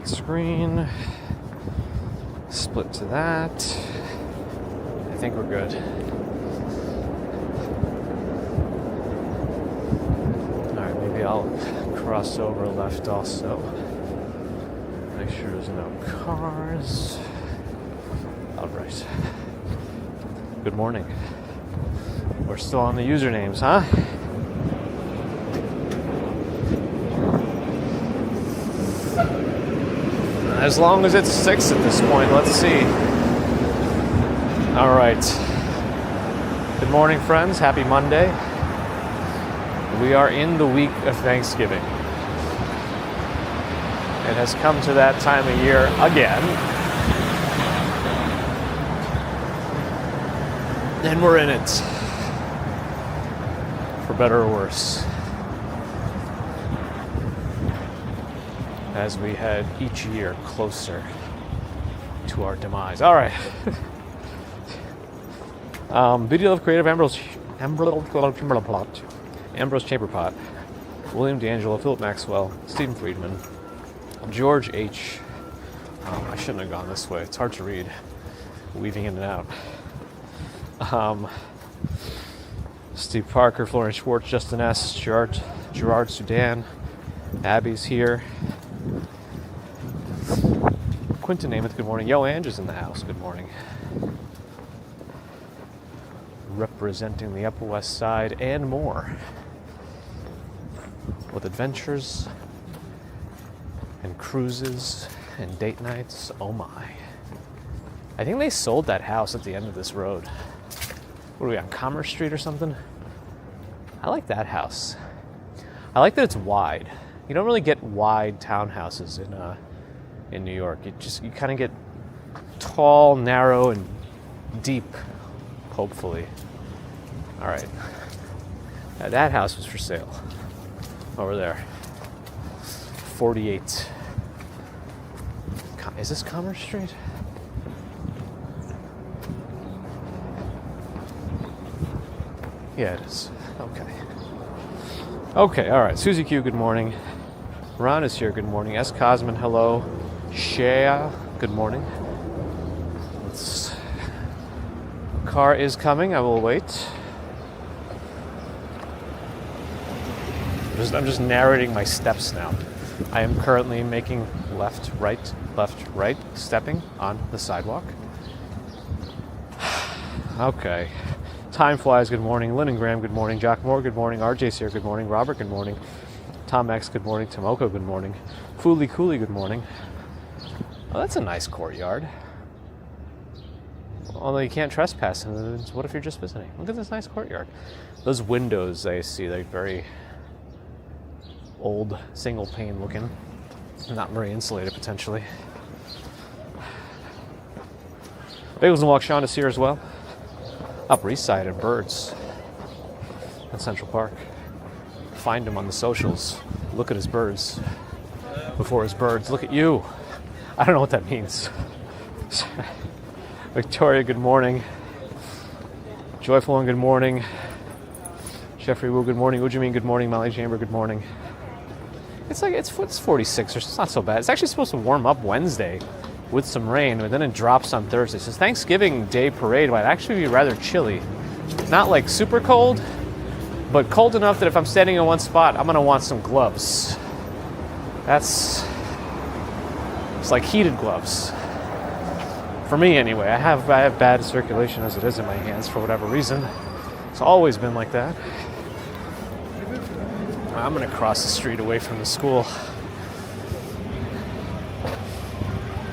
split screen. Split to that. I think we're good. Alright, maybe I'll cross over left also. Make sure there's no cars. Alright. Good morning. We're still on the usernames, huh? As long as it's 6 at this point, let's see. All right. Good morning, friends. Happy Monday. We are in the week of Thanksgiving. It has come to that time of year again. And we're in it. For better or worse. As we head each year closer to our demise. All right. Video of creative Ambrose Chamberpot, William D'Angelo, Philip Maxwell, Stephen Friedman, George H. I shouldn't have gone this way. It's hard to read, weaving in and out. Steve Parker, Florian Schwartz, Justin S., Gerard Sudan, Abby's here. Quinton Namath, good morning. Yo, Ange is in the house, good morning. Representing the Upper West Side and more. With adventures and cruises and date nights, oh my. I think they sold that house at the end of this road. What are we on, Commerce Street or something? I like that house. I like that it's wide. You don't really get wide townhouses in New York. You kind of get tall, narrow, and deep, hopefully. All right. That house was for sale. Over there. 48. Is this Commerce Street? Yeah, it is. Okay. Okay, all right. Susie Q, good morning. Ron is here, good morning. S. Cosman, hello. Shea, good morning. Car is coming, I will wait. I'm just narrating my steps now. I am currently making left, right, stepping on the sidewalk. Okay. Time flies, good morning. Lynn and Graham, good morning. Jock Moore, good morning. RJ's here, good morning. Robert, good morning. Tom X, good morning. Tomoko, good morning. Fooly Cooley, good morning. Oh, that's a nice courtyard. Although you can't trespass, what if you're just visiting? Look at this nice courtyard. Those windows I see, they're very old, single pane looking. Not very insulated, potentially. Bagels and Walk, Sean is here as well. Upper East Side and Birds in Central Park. Find him on the socials. Look at his birds. Before his birds, look at you. I don't know what that means. Victoria, good morning. Joyful One, good morning. Jeffrey Wu, good morning. Ujamin, good morning. Molly Chamber, good morning. It's 46, or it's not so bad. It's actually supposed to warm up Wednesday with some rain, but then it drops on Thursday. So Thanksgiving Day parade might actually be rather chilly. Not like super cold, but cold enough that if I'm standing in one spot, I'm gonna want some gloves. It's like heated gloves. For me anyway. I have bad circulation as it is in my hands for whatever reason. It's always been like that. I'm gonna cross the street away from the school.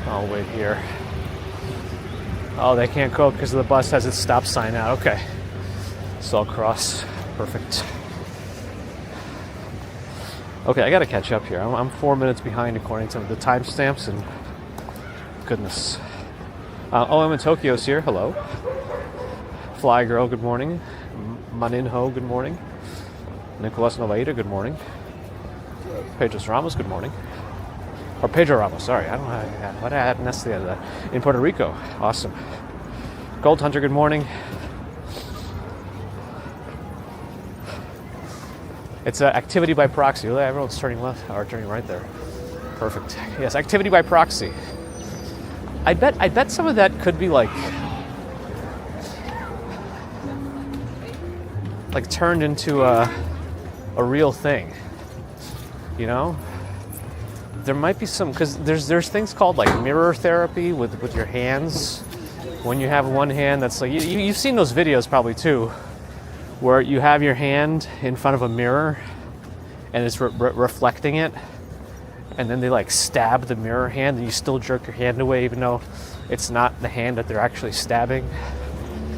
I'll wait here. Oh, they can't go because the bus has its stop sign out. Okay. So I'll cross. Perfect. Okay, I gotta catch up here. I'm 4 minutes behind according to the timestamps, and goodness. I'm in Tokyo's here. Hello. Fly Girl, good morning. Maninho, good morning. Nicolas Novaida, good morning. Pedro Ramos, good morning. Or Pedro Ramos, sorry. I don't know what I had an S the other that. In Puerto Rico. Awesome. Gold Hunter, good morning. It's activity by proxy. Everyone's turning left or turning right there. Perfect. Yes, activity by proxy. I bet some of that could be like turned into a real thing. You know? There might be some, because there's things called like mirror therapy with your hands. When you have one hand that's like, you've seen those videos probably too, where you have your hand in front of a mirror and it's reflecting it, and then they like stab the mirror hand and you still jerk your hand away even though it's not the hand that they're actually stabbing.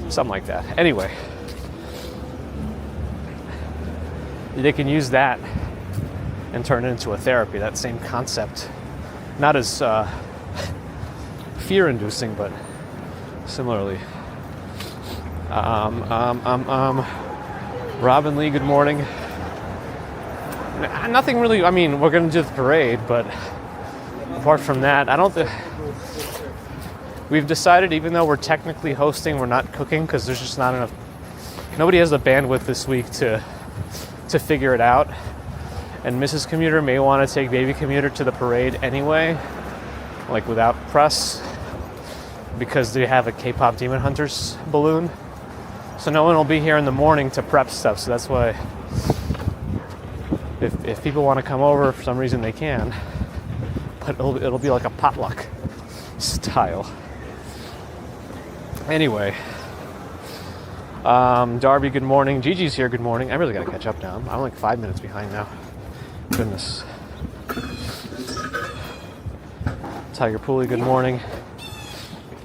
Something like that. Anyway, they can use that and turn it into a therapy, that same concept. Not as fear-inducing, but similarly. Robin Lee, good morning. Nothing really, I mean, we're going to do the parade, but apart from that, I don't think... We've decided, even though we're technically hosting, we're not cooking, because there's just not enough... Nobody has the bandwidth this week to figure it out. And Mrs. Commuter may want to take Baby Commuter to the parade anyway, like without press, because they have a K-pop Demon Hunters balloon. So no one will be here in the morning to prep stuff, so that's why if people want to come over for some reason they can, but it'll be like a potluck style. Anyway, Darby, good morning. Gigi's here, good morning. I really got to catch up now. I'm like 5 minutes behind now. Goodness. Tiger Pooley, good morning.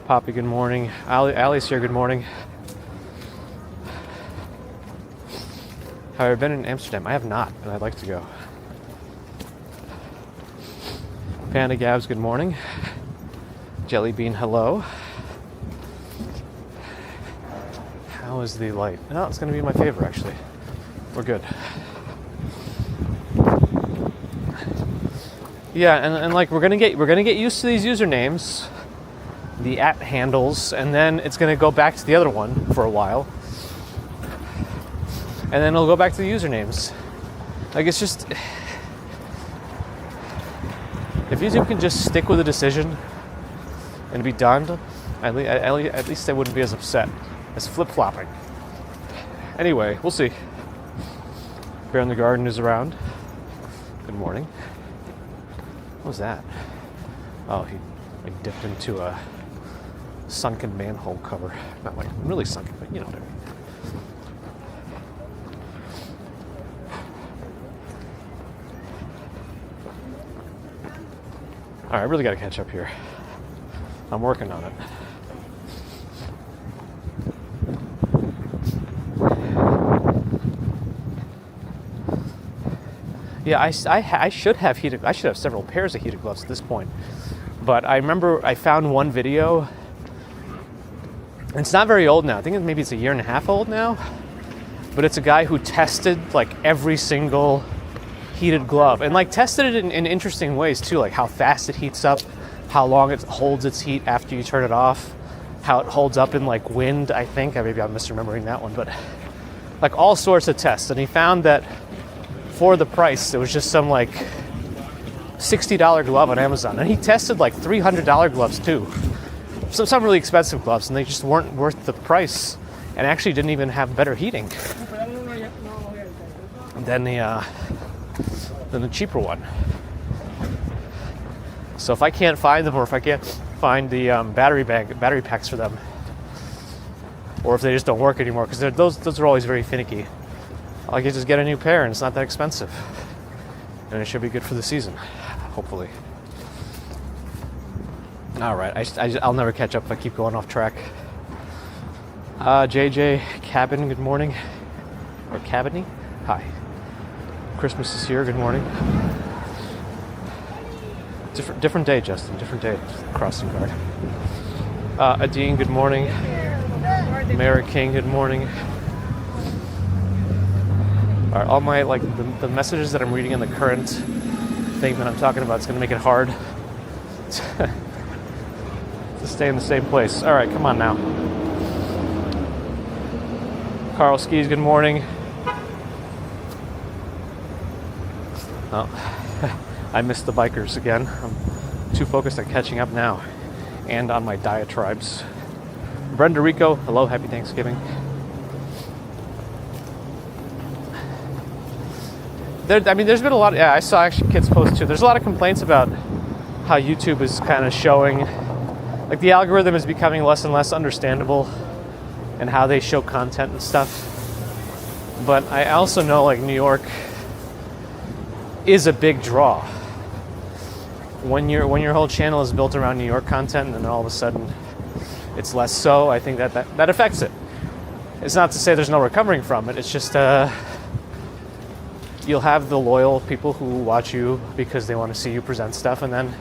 Poppy, good morning. Allie's here, good morning. Have I been in Amsterdam? I have not, and I'd like to go. Panda Gabs, good morning. Jelly Bean, hello. How is the light? No, it's going to be in my favor, actually. We're good. Yeah, and like we're gonna get used to these usernames, the @handles, and then it's gonna go back to the other one for a while, and then it'll go back to the usernames. Like, it's just, if YouTube can just stick with a decision and be done, at least I wouldn't be as upset as flip-flopping. Anyway, we'll see. Bear in the Garden is around. Good morning. What was that? Oh, he like dipped into a sunken manhole cover. Not like really sunken, but you know what I mean. All right, I really got to catch up here. I'm working on it. Yeah, I should have heated. I should have several pairs of heated gloves at this point. But I remember I found one video. It's not very old now. I think maybe it's a year and a half old now. But it's a guy who tested like every single heated glove, and like tested it in interesting ways too, like how fast it heats up, how long it holds its heat after you turn it off, how it holds up in like wind. I think maybe I'm misremembering that one, but like all sorts of tests. And he found that for the price, it was just some like $60 glove on Amazon. And he tested like $300 gloves too. So some really expensive gloves, and they just weren't worth the price, and actually didn't even have better heating than the cheaper one. So if I can't find them, or if I can't find the battery packs for them, or if they just don't work anymore, because those are always very finicky, I can just get a new pair, and it's not that expensive, and it should be good for the season, hopefully. All right, I'll never catch up if I keep going off track. JJ Cabin, good morning, or Cabiny, hi. Christmas is here, good morning. Different day, Justin, different day. Crossing guard. Adine, good morning. Mary King, good morning. All right, all my the messages that I'm reading in the current thing that I'm talking about is going to make it hard to stay in the same place. All right, come on now. Carl Skis, good morning. Oh. I missed the bikers again. I'm too focused on catching up now and on my diatribes. Brenda Rico, hello, happy Thanksgiving. There's been a lot. I saw actually kids post too. There's a lot of complaints about how YouTube is kind of showing, like the algorithm is becoming less and less understandable and how they show content and stuff. But I also know like New York is a big draw. When your whole channel is built around New York content and then all of a sudden it's less so, I think that affects it. It's not to say there's no recovering from it. It's just you'll have the loyal people who watch you because they want to see you present stuff, and then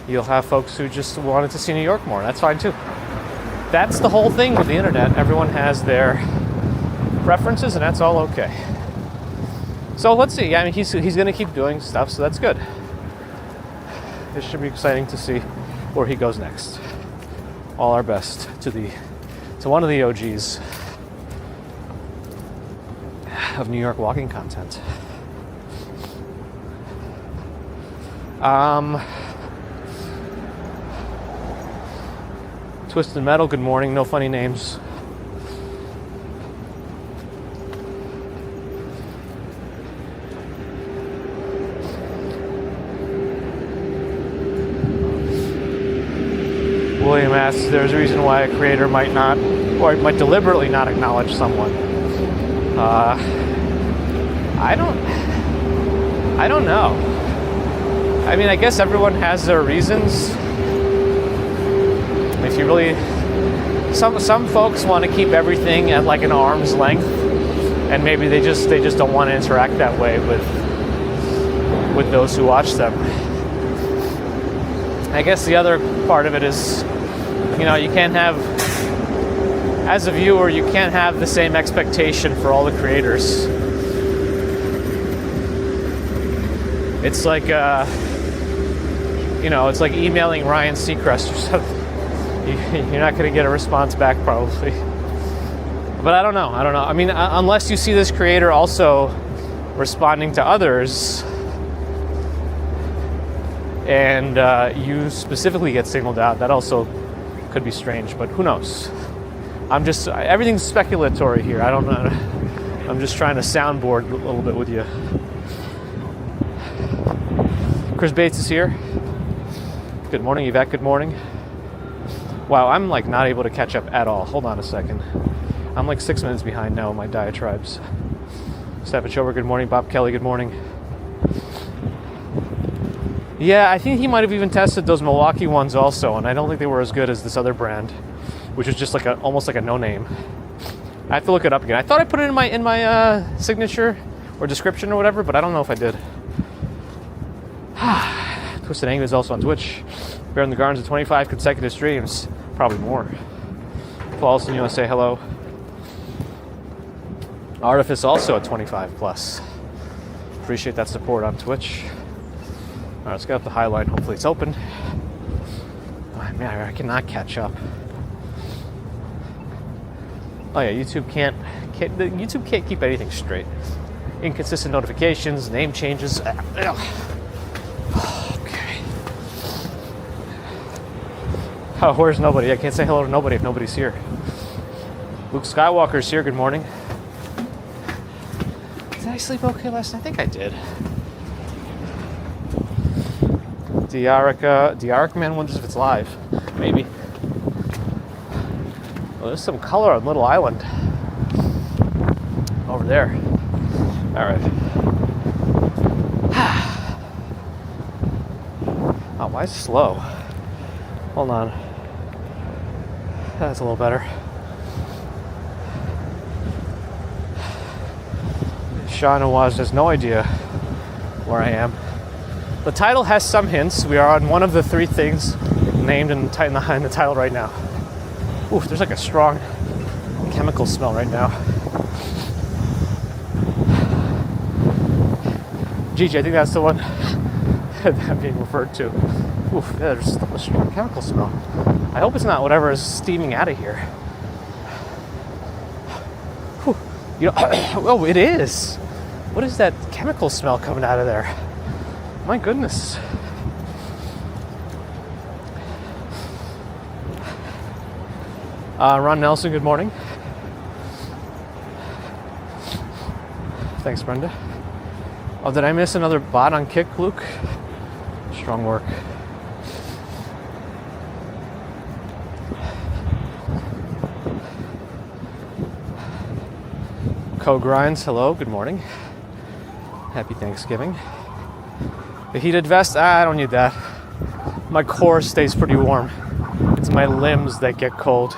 you'll have folks who just wanted to see New York more. That's fine too. That's the whole thing with the internet. Everyone has their preferences, and that's all okay. So let's see. I mean, he's going to keep doing stuff, so that's good. It should be exciting to see where he goes next. All our best to one of the OGs of New York walking content. Twisted Metal, good morning. No funny names. William asks, there's a reason why a creator might not, or might deliberately not acknowledge someone. I don't know. I mean, I guess everyone has their reasons. If you really, some folks want to keep everything at like an arm's length, and maybe they just don't want to interact that way with those who watch them. I guess the other part of it is, you can't have, as a viewer, you can't have the same expectation for all the creators. It's like, it's like emailing Ryan Seacrest or something. You're not going to get a response back probably. But I don't know. I mean, unless you see this creator also responding to others, and you specifically get singled out, that also could be strange, but who knows? Everything's speculatory here. I don't know. I'm just trying to soundboard a little bit with you. Chris Bates is here. Good morning, Yvette. Good morning. Wow, I'm like not able to catch up at all. Hold on a second. I'm like 6 minutes behind now in my diatribes. Stephen Schober, good morning. Bob Kelly, good morning. Yeah, I think he might have even tested those Milwaukee ones also, and I don't think they were as good as this other brand, which was just like almost like a no-name. I have to look it up again. I thought I put it in my signature or description or whatever, but I don't know if I did. Twisted Anger is also on Twitch. Bear in the Gardens of 25 consecutive streams. Probably more. Paulson USA, hello. Artifice also at 25 plus. Appreciate that support on Twitch. Alright, let's get up the Highline. Hopefully it's open. Oh, man, I cannot catch up. Oh yeah, YouTube can't keep anything straight. Inconsistent notifications, name changes. Okay. Oh, where's nobody? I can't say hello to nobody if nobody's here. Luke Skywalker's here. Good morning. Did I sleep okay last night? I think I did. Diaric Man wonders if it's live. Maybe. Oh, there's some color on Little Island. Over there. Alright. Oh, why is it slow? Hold on. That's a little better. Sean Awaz has no idea where I am. The title has some hints. We are on one of the 3 things named in the title right now. Oof, there's like a strong chemical smell right now. Gigi, I think that's the one I'm being referred to. Oof, yeah, there's still a strong chemical smell. I hope it's not whatever is steaming out of here. Whew. Oh, it is. What is that chemical smell coming out of there? My goodness. Ron Nelson, good morning. Thanks, Brenda. Oh, did I miss another bot on Kick, Luke? Strong work. Co-Grinds, hello, good morning. Happy Thanksgiving. The heated vest, I don't need that. My core stays pretty warm. It's my limbs that get cold.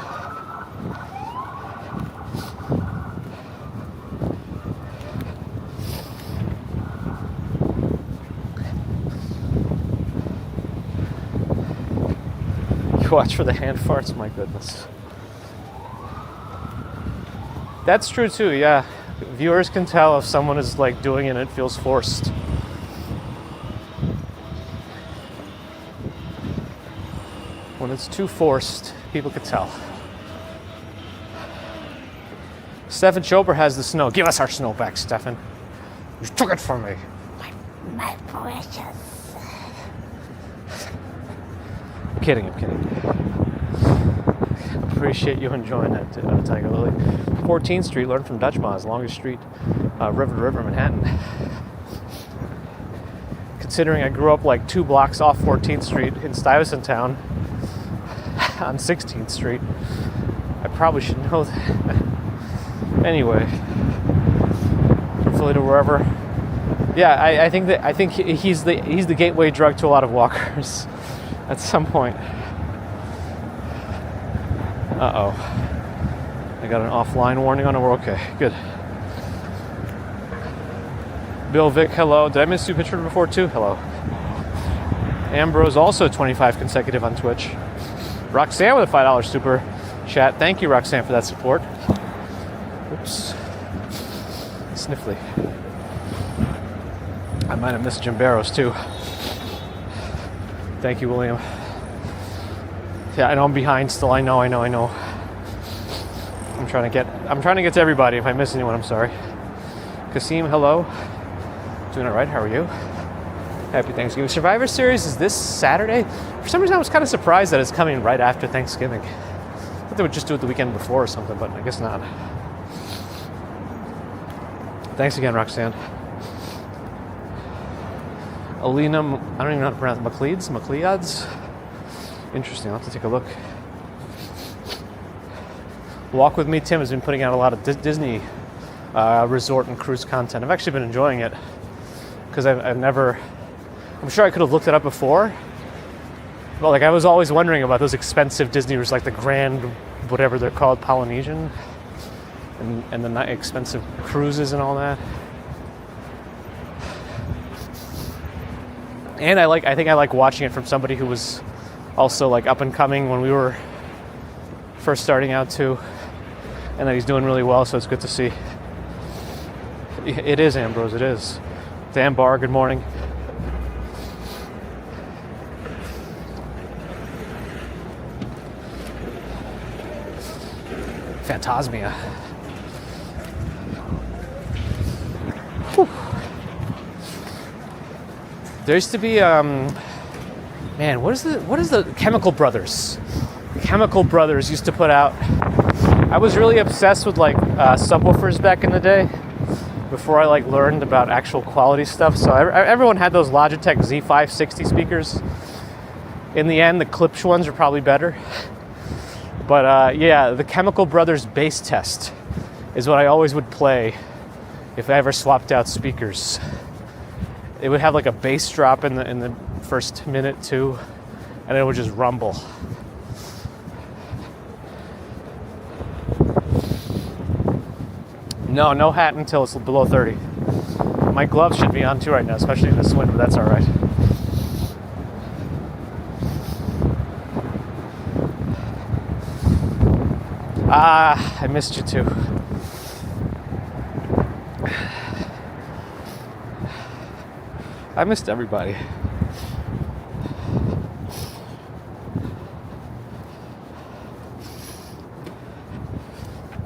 You watch for the hand farts, my goodness. That's true too, yeah. Viewers can tell if someone is like doing it and it feels forced. When it's too forced, people can tell. Stefan Choper has the snow. Give us our snow back, Stefan. You took it from me. My precious. I'm kidding. Appreciate you enjoying that, Tiger Lily. 14th Street, learn from Dutch Moz, longest street, river to river, Manhattan. Considering I grew up like 2 blocks off 14th Street in Stuyvesant Town on 16th Street, I probably should know that. Anyway, from Philly to wherever. Yeah, I think he's the gateway drug to a lot of walkers at some point. Uh-oh. I got an offline warning on it. We're okay. Good. Bill Vick, hello. Did I miss you pictured before too? Hello. Ambrose, also 25 consecutive on Twitch. Roxanne with a $5 super chat. Thank you, Roxanne, for that support. Oops. Sniffly. I might have missed Jim Barrows too. Thank you, William. Yeah, I know I'm behind still. I know. I'm trying to get to everybody. If I miss anyone, I'm sorry. Kasim, hello. Doing it right. How are you? Happy Thanksgiving. Survivor Series is this Saturday. For some reason, I was kind of surprised that it's coming right after Thanksgiving. I thought they would just do it the weekend before or something, but I guess not. Thanks again, Roxanne. Alina, I don't even know how to pronounce it. McLeods? Interesting, I'll have to take a look. Walk With Me Tim has been putting out a lot of Disney resort and cruise content. I've actually been enjoying it because I'm sure I could have looked it up before, but like I was always wondering about those expensive Disney resorts, like the Grand, whatever they're called, Polynesian, and the expensive cruises and all that. And I think I like watching it from somebody who was also like up and coming when we were first starting out too, and that he's doing really well, so it's good to see. It is, Ambrose, it is. Dan Barr, good morning. Phantasmia. Whew. There used to be, man, what is the Chemical Brothers? Chemical Brothers used to put out. I was really obsessed with like subwoofers back in the day, before I like learned about actual quality stuff. So everyone had those Logitech Z560 speakers. In the end, the Klipsch ones are probably better. But yeah, the Chemical Brothers bass test is what I always would play if I ever swapped out speakers. It would have like a bass drop in the first minute too, and it would just rumble. No hat until it's below 30. My gloves should be on too right now, especially in this wind, but that's all right. I missed you too. I missed everybody.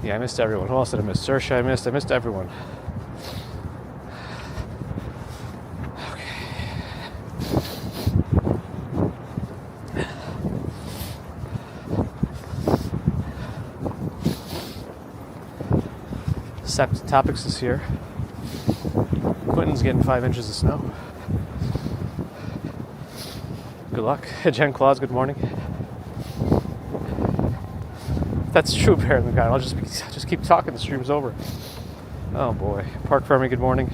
Yeah, I missed everyone. Who else did I miss? Saoirse, I missed everyone. Okay. Topics is here. Quentin's getting 5 inches of snow. Good luck. Jen Claus, good morning. That's true, apparently, guy. I'll just keep talking. The stream's over. Oh boy. Park Fermi, good morning.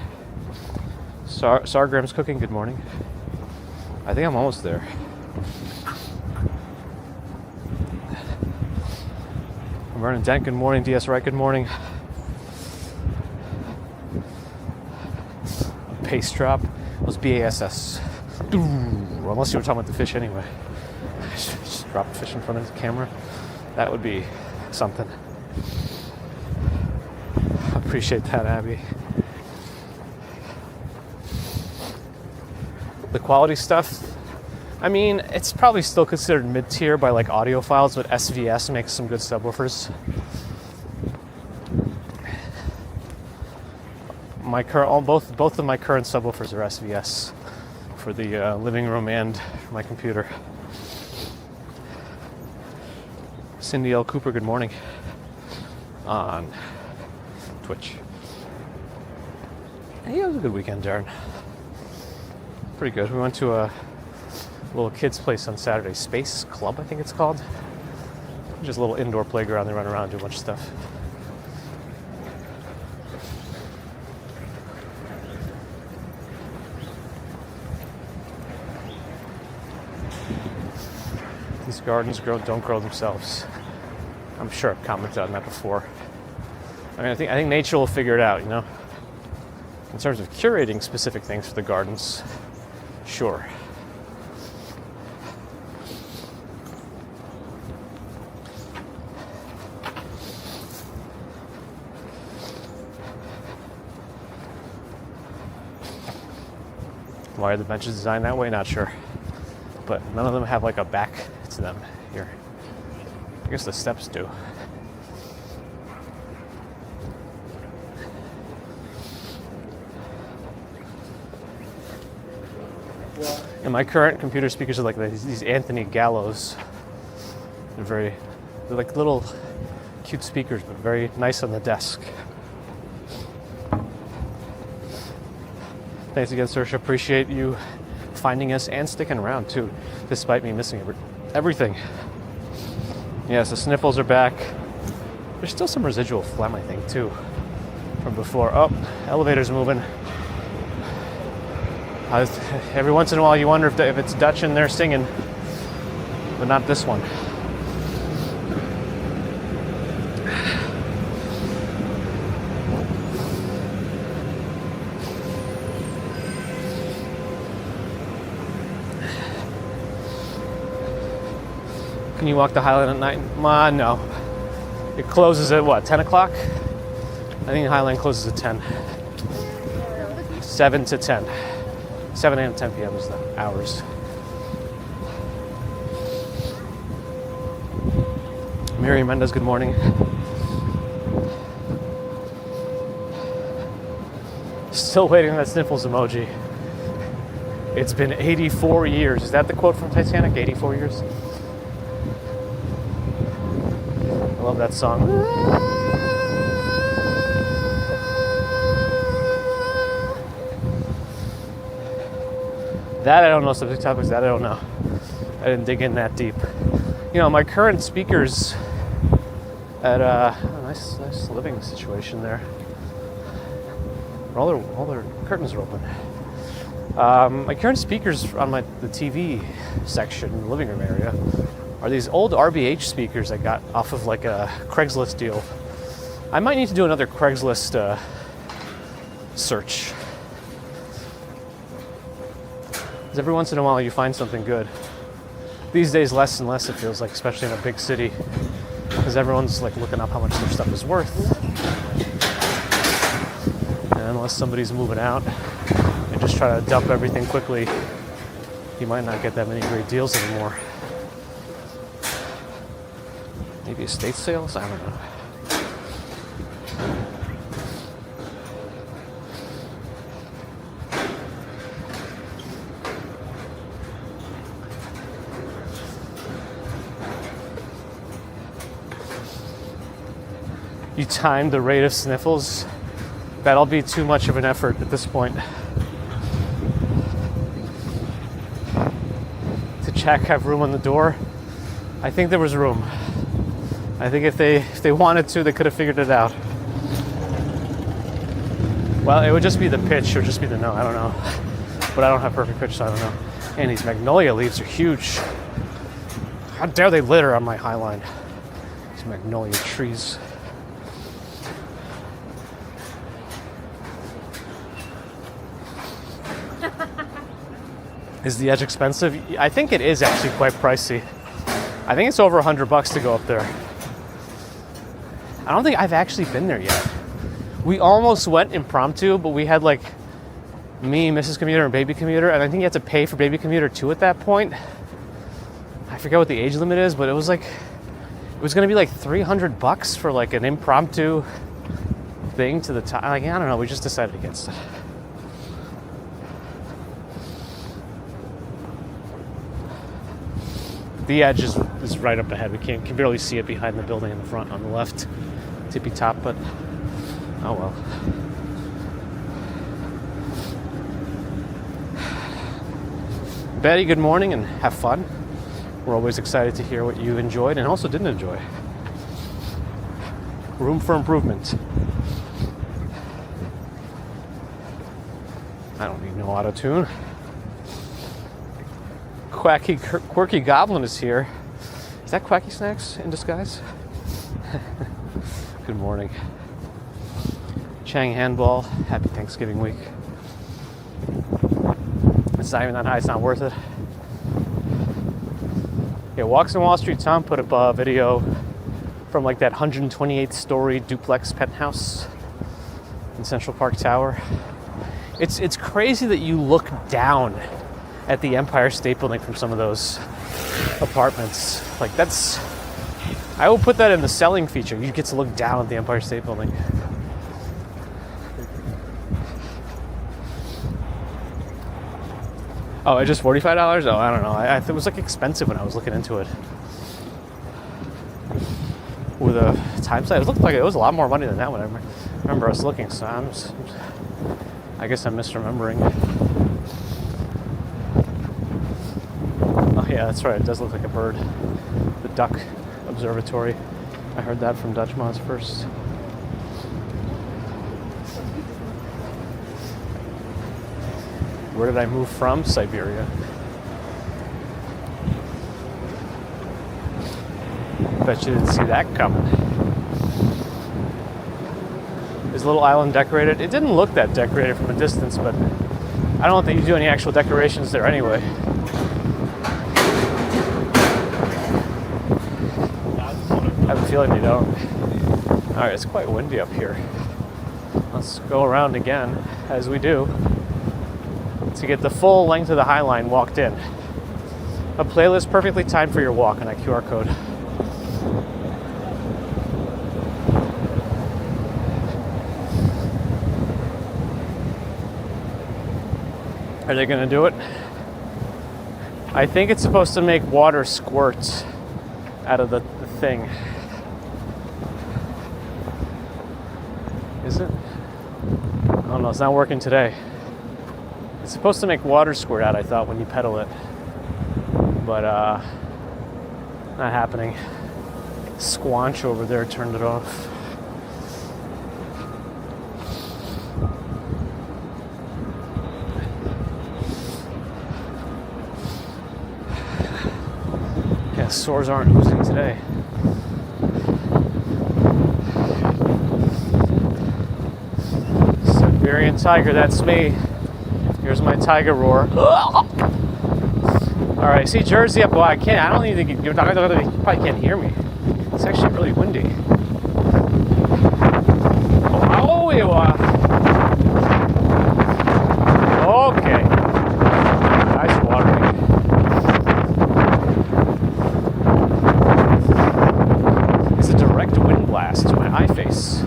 Sargram's cooking, good morning. I think I'm almost there. Vernon Dent, good morning. DS Wright, good morning. Pace drop was BASS. Unless you were talking about the fish anyway. Just drop the fish in front of the camera. That would be something. Appreciate that, Abby. The quality stuff, I mean, it's probably still considered mid-tier by like audiophiles, but SVS makes some good subwoofers. Both of my current subwoofers are SVS for the living room and for my computer. Cindy L. Cooper, good morning on Twitch. Hey, it was a good weekend, Darren. Pretty good. We went to a little kids' place on Saturday, Space Club, I think it's called. Just a little indoor playground. They run around and do a bunch of stuff. These gardens don't grow themselves. I'm sure I've commented on that before. I mean, I think nature will figure it out, you know? In terms of curating specific things for the gardens, sure. Why are the benches designed that way? Not sure. But none of them have like a back to them here. I guess the steps do. And my current computer speakers are like these Anthony Gallos. They're like little cute speakers, but very nice on the desk. Thanks again, Saoirse. Appreciate you finding us and sticking around too, despite me missing everything. Yes, the sniffles are back. There's still some residual phlegm, I think, too, from before. Oh, elevator's moving. Every once in a while you wonder if it's Dutch in there singing, but not this one. Can you walk the Highline at night? No. It closes at what, 10 o'clock? I think the Highline closes at 10. 7 to 10. 7 a.m. to 10 p.m. is the hours. Mary Mendez, good morning. Still waiting on that sniffles emoji. It's been 84 years. Is that the quote from Titanic? 84 years? I love that song. That I don't know. Subject topics, that I don't know. I didn't dig in that deep. You know, my current speakers at a nice living situation there. All their curtains are open. My current speakers on the TV section in the living room area are these old RBH speakers I got off of like a Craigslist deal. I might need to do another Craigslist search. Because every once in a while you find something good. These days less and less it feels like, especially in a big city. Because everyone's like looking up how much their stuff is worth. And unless somebody's moving out and just try to dump everything quickly, you might not get that many great deals anymore. Maybe estate sales? I don't know. you time the rate of sniffles, that'll be too much of an effort at this point. To check, have room on the door. I think there was room. I think if they wanted to, they could have figured it out. Well, it would just be the pitch, or just be the no, I don't know. But I don't have perfect pitch, so I don't know. And these magnolia leaves are huge. How dare they litter on my Highline? These magnolia trees. Is the edge expensive? I think it is actually quite pricey. I think it's over $100 to go up there. I don't think I've actually been there yet. We almost went impromptu, but we had like me, Mrs. Commuter, and Baby Commuter, and I think you had to pay for Baby Commuter too at that point. I forget what the age limit is, but it was gonna be like $300 for like an impromptu thing to the top. Like, I don't know, we just decided against it. The edge is right up ahead. We can barely see it behind the building in the front on the left, tippy top, but oh well. Betty, good morning and have fun. We're always excited to hear what you enjoyed and also didn't enjoy. Room for improvement. I don't need no auto-tune. Quirky Goblin is here. Is that Quacky Snacks in disguise? Good morning. Chang Handball, happy Thanksgiving week. It's not even that high, it's not worth it. Yeah, Walks in Wall Street, Tom put up a video from like that 128th story duplex penthouse in Central Park Tower. It's crazy that you look down at the Empire State Building from some of those apartments. Like that's, I will put that in the selling feature. You get to look down at the Empire State Building. Oh, it's just $45? Oh, I don't know. I it was like expensive when I was looking into it. With a time site, it looked like it was a lot more money than that when I remember I was looking. So I guess I'm misremembering. Oh yeah, that's right. It does look like a bird. The duck observatory. I heard that from Dutch Mods first. Where did I move from? Siberia. Bet you didn't see that coming. Is Little Island decorated? It didn't look that decorated from a distance, but I don't think you do any actual decorations there anyway. I have a feeling you don't. Alright, it's quite windy up here. Let's go around again, as we do, to get the full length of the Highline walked in. A playlist perfectly timed for your walk on that QR code. Are they gonna do it? I think it's supposed to make water squirt out of the thing. Is it? Oh no, it's not working today. It's supposed to make water squirt out, I thought, when you pedal it. But, not happening. Squanch over there turned it off. Yeah, sores aren't oozing today. Siberian tiger, that's me. Here's my tiger roar. All right, see Jersey up. Well, I can't. I don't even think you probably can't hear me. It's actually really windy. Oh, you are. Okay. Nice watering. It's a direct wind blast to my eye face.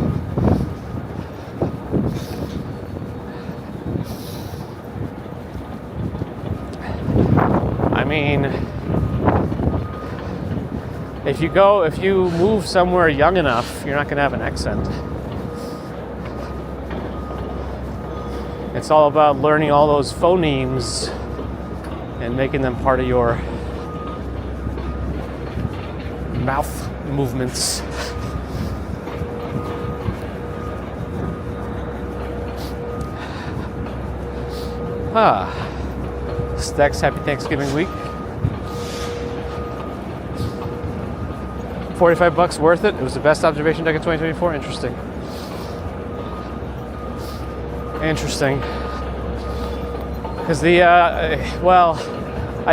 I mean, if you move somewhere young enough, you're not going to have an accent. It's all about learning all those phonemes and making them part of your mouth movements. Stacks, happy Thanksgiving week. $45 worth it. It was the best observation deck of 2024. Interesting. Because I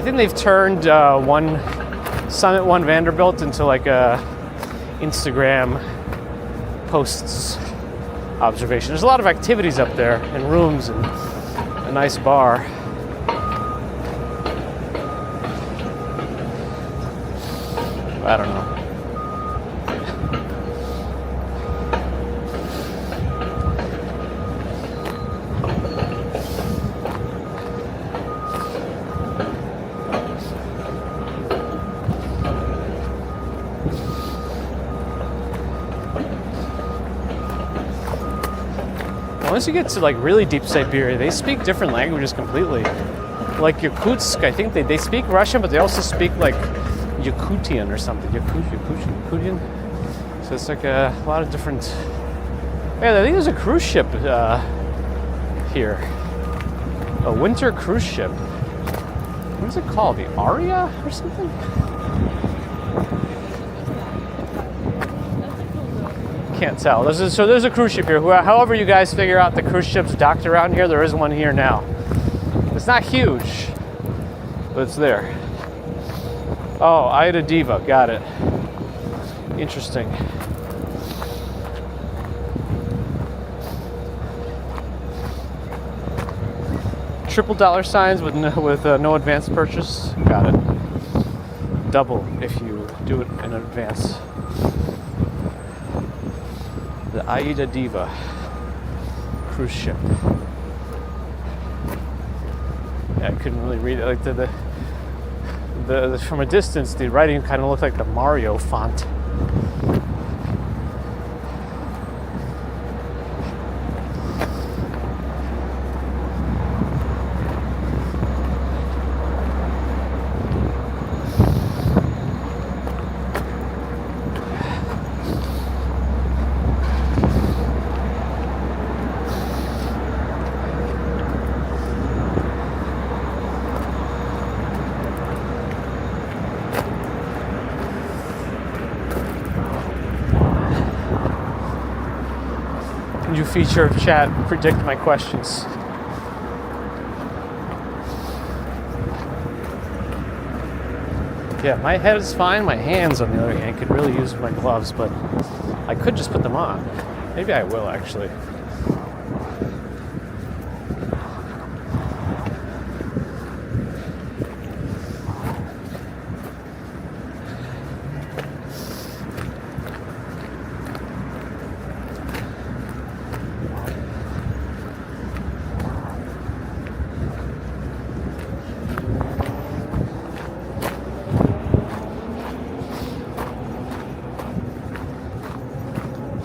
think they've turned one Summit, one Vanderbilt into like a Instagram posts observation. There's a lot of activities up there and rooms and a nice bar. I don't know. Once you get to like really deep Siberia, they speak different languages completely. Like Yakutsk, I think they speak Russian, but they also speak like Yakutian or something. Yakutian. So it's like a lot of different. Yeah, I think there's a cruise ship here. A winter cruise ship. What is it called? The Aria or something? Can't tell. There's a cruise ship here. However you guys figure out the cruise ships docked around here, there is one here now. It's not huge, but it's there. Oh, Ida Diva, got it. Interesting. Triple dollar signs with no advance purchase. Got it. Double if you do it in advance. The Aida Diva cruise ship. Yeah, I couldn't really read it. Like the from a distance, the writing kind of looked like the Mario font. New feature of chat, predict my questions. Yeah, my head is fine. My hands, on the other hand, could really use my gloves, but I could just put them on. Maybe I will, actually.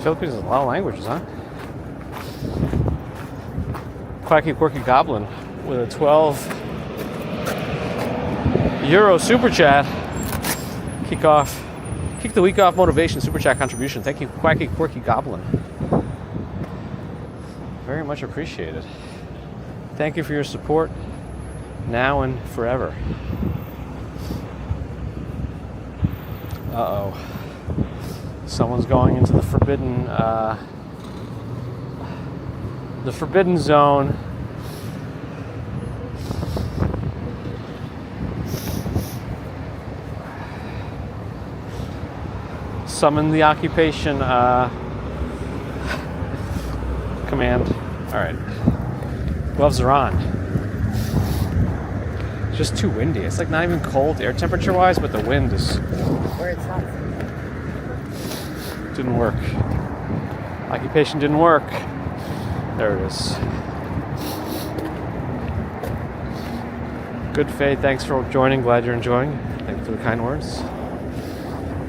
Philippines has a lot of languages, huh? Quacky Quirky Goblin with a 12 euro super chat. Kick the week off motivation super chat contribution. Thank you, Quacky Quirky Goblin. Very much appreciated. Thank you for your support now and forever. Uh-oh. Someone's going into the forbidden zone. Summon the occupation command. All right, gloves are on. It's just too windy. It's like not even cold air temperature wise, but the wind is. Where it's not. Didn't work. Occupation didn't work. There it is. Good Faye, thanks for joining. Glad you're enjoying. Thanks for the kind words.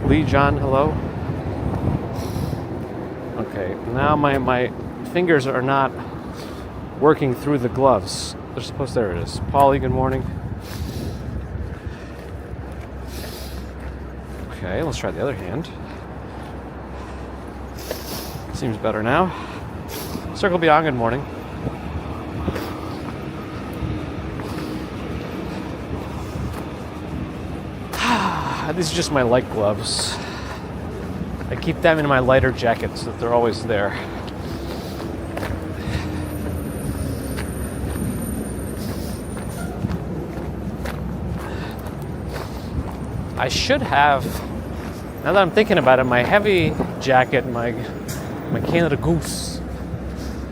Lee John, hello. Okay, now my fingers are not working through the gloves. They're supposed. There it is. Polly, good morning. Okay, let's try the other hand. Seems better now. Circle Beyond, good morning. These are just my light gloves. I keep them in my lighter jacket so that they're always there. I should have, now that I'm thinking about it, my heavy jacket, my Canada Goose,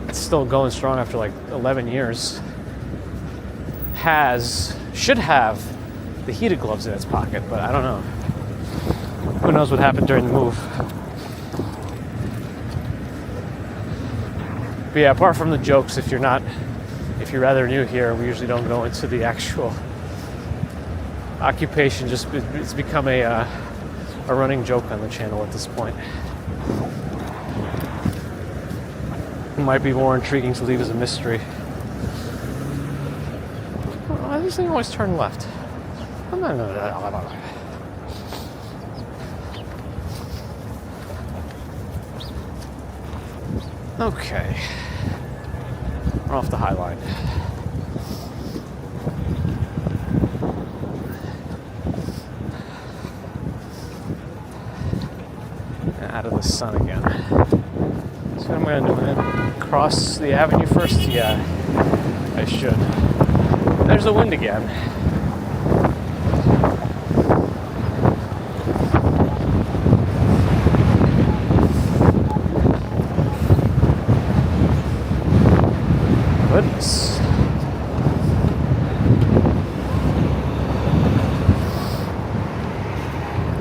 it's still going strong after like 11 years, should have the heated gloves in its pocket, but I don't know. Who knows what happened during the move. But yeah, apart from the jokes, if you're rather new here, we usually don't go into the actual occupation. Just it's become a running joke on the channel at this point. It might be more intriguing to leave as a mystery. Oh, this thing always turn left. Okay. We're off the Highline. Out of the sun again. So what I'm going to do, I'm going to cross the avenue first. Yeah, I should. There's the wind again. Goodness.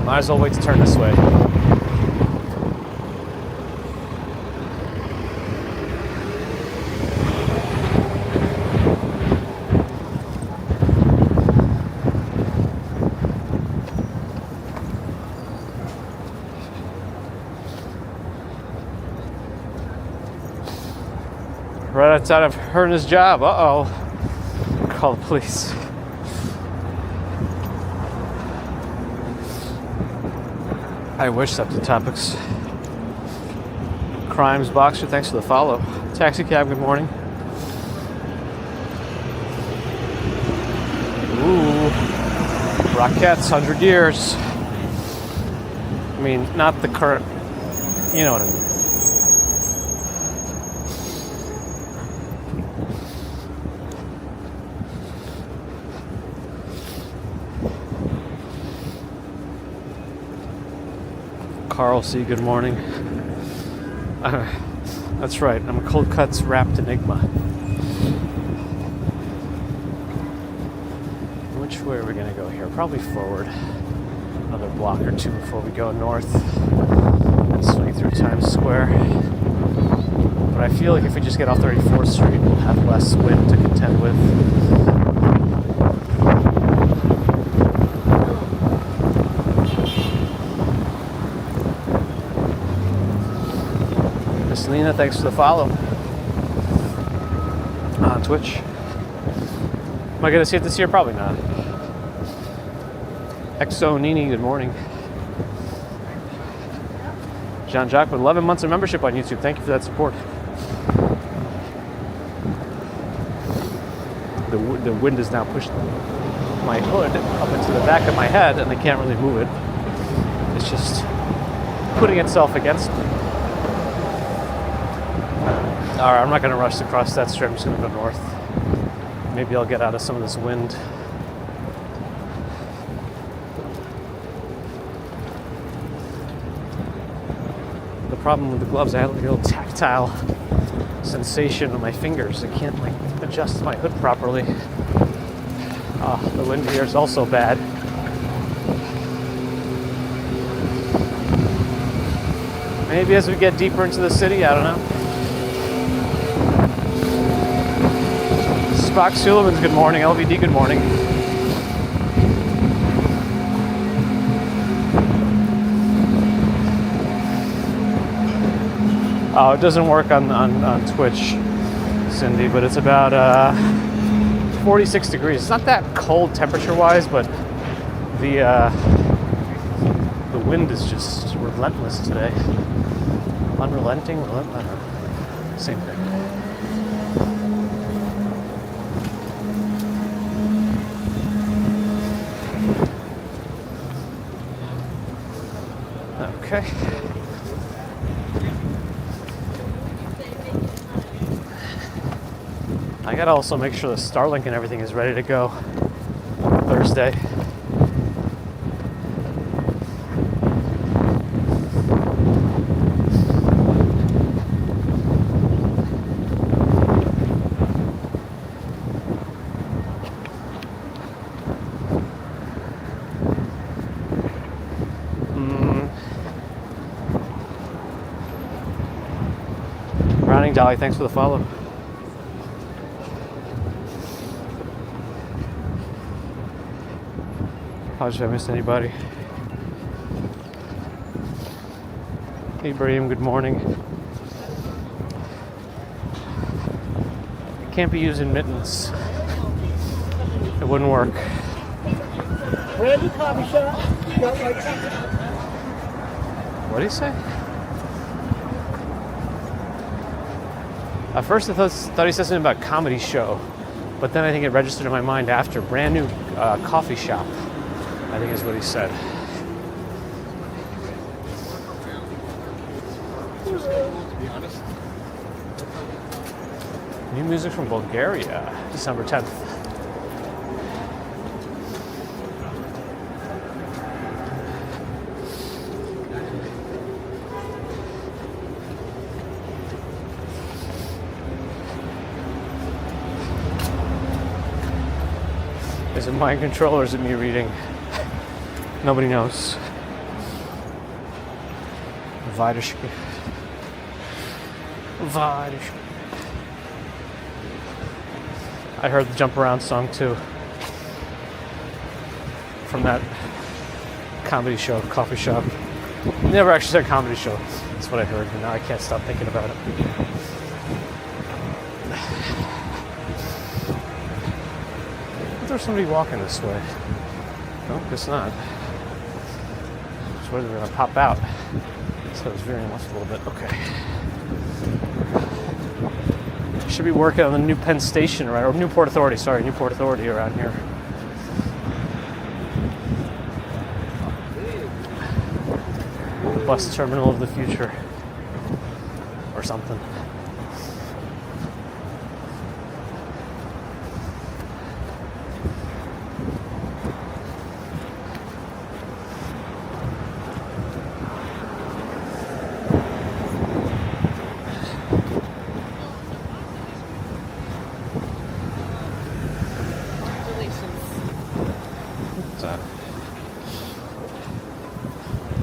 Might as well wait to turn this way. Right outside of her and his job. Uh-oh. Call the police. I wish subject topics. Crimes Boxer, thanks for the follow. Taxi cab, good morning. Ooh. Rockettes, 100 years. I mean, not the current, you know what I mean. Carl C., good morning. That's right, I'm a cold cuts wrapped enigma. Which way are we going to go here? Probably forward. Another block or two before we go north and swing through Times Square. But I feel like if we just get off 34th Street, we'll have less wind to contend with. Miss Lena, thanks for the follow on Twitch. Am I going to see it this year? Probably not. Exo Nini, good morning. John Jacques with 11 months of membership on YouTube. Thank you for that support. The wind has now pushed my hood up into the back of my head, and I can't really move it. It's just putting itself against me. Alright, I'm not going to rush to cross that street. I'm just going to go north. Maybe I'll get out of some of this wind. The problem with the gloves, I have like a little tactile sensation on my fingers. I can't like adjust my hood properly. The wind here is also bad. Maybe as we get deeper into the city, I don't know. Spock Suleiman's good morning. LVD, good morning. Oh, it doesn't work on Twitch, Cindy, but it's about 46 degrees. It's not that cold temperature-wise, but the wind is just relentless today. Unrelenting, relentless, same thing. Okay. I gotta also make sure the Starlink and everything is ready to go Thursday. Browning Dolly, thanks for the follow. Apologize if I missed anybody. Hey, Ibrahim, good morning. I can't be using mittens. It wouldn't work. Randy coffee shop. What did he say? At first I thought he said something about comedy show, but then I think it registered in my mind after. Brand new coffee shop, I think is what he said. New music from Bulgaria, December 10th. Is it mind control or is it me reading? Nobody knows. Vidishki. I heard the Jump Around song too. From that comedy show, coffee shop. Never actually said comedy show. That's what I heard, and now I can't stop thinking about it. There's somebody walking this way. No, guess not. So they're gonna pop out. So I was veering left a little bit. Okay. Should be working on the new Penn Station, right? Or Newport Authority, sorry, Newport Authority around here. Bus terminal of the future. Or something.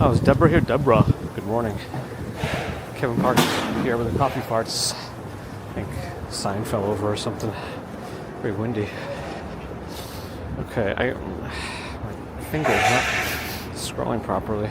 Oh, is Deborah here? Deborah, good morning. Kevin Park here with the coffee farts. I think a sign fell over or something. Very windy. Okay, my finger's not scrolling properly.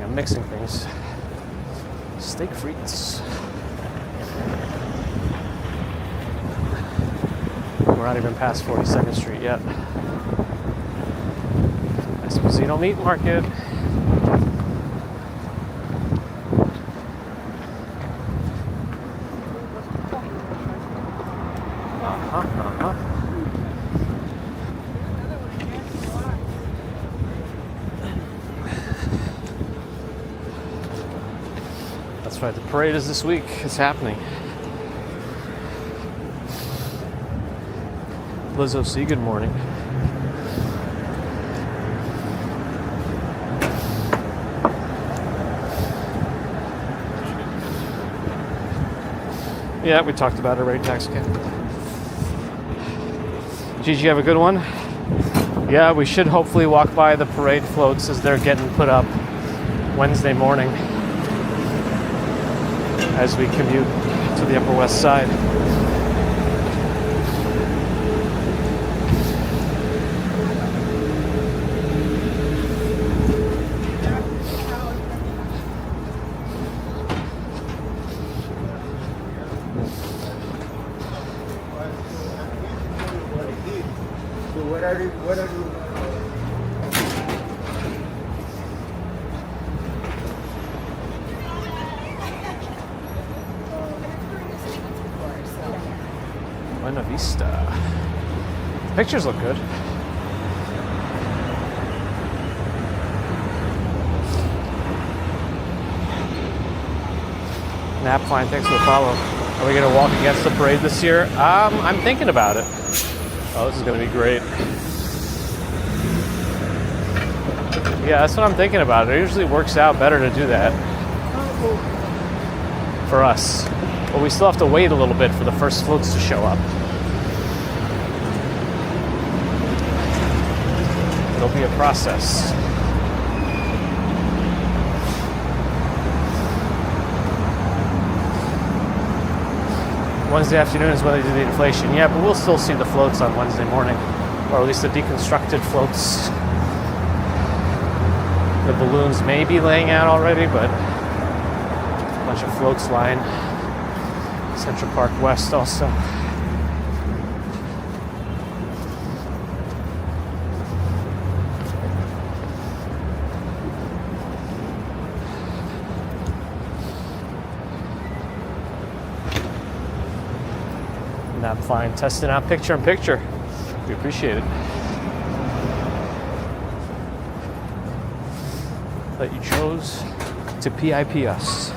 I'm mixing things. Steak frites. We're not even past 42nd Street yet. Esposito Meat Market. That's right, the parade is this week. It's happening. Liz O.C., good morning. Yeah, we talked about it already, tax cab. Gigi, have a good one? Yeah, we should hopefully walk by the parade floats as they're getting put up Wednesday morning as we commute to the Upper West Side. What are you? Buena Vista. The pictures look good. Nap fine, thanks for the follow. Are we gonna walk against the parade this year? I'm thinking about it. Oh, this is gonna be great. Yeah, that's what I'm thinking about. It usually works out better to do that for us. But we still have to wait a little bit for the first floats to show up. It'll be a process. Wednesday afternoon is when they do the inflation. Yeah, but we'll still see the floats on Wednesday morning, or at least the deconstructed floats. The balloons may be laying out already, but a bunch of floats line Central Park West also. Nap fine, testing out picture in picture. We appreciate it. That you chose to PIP us.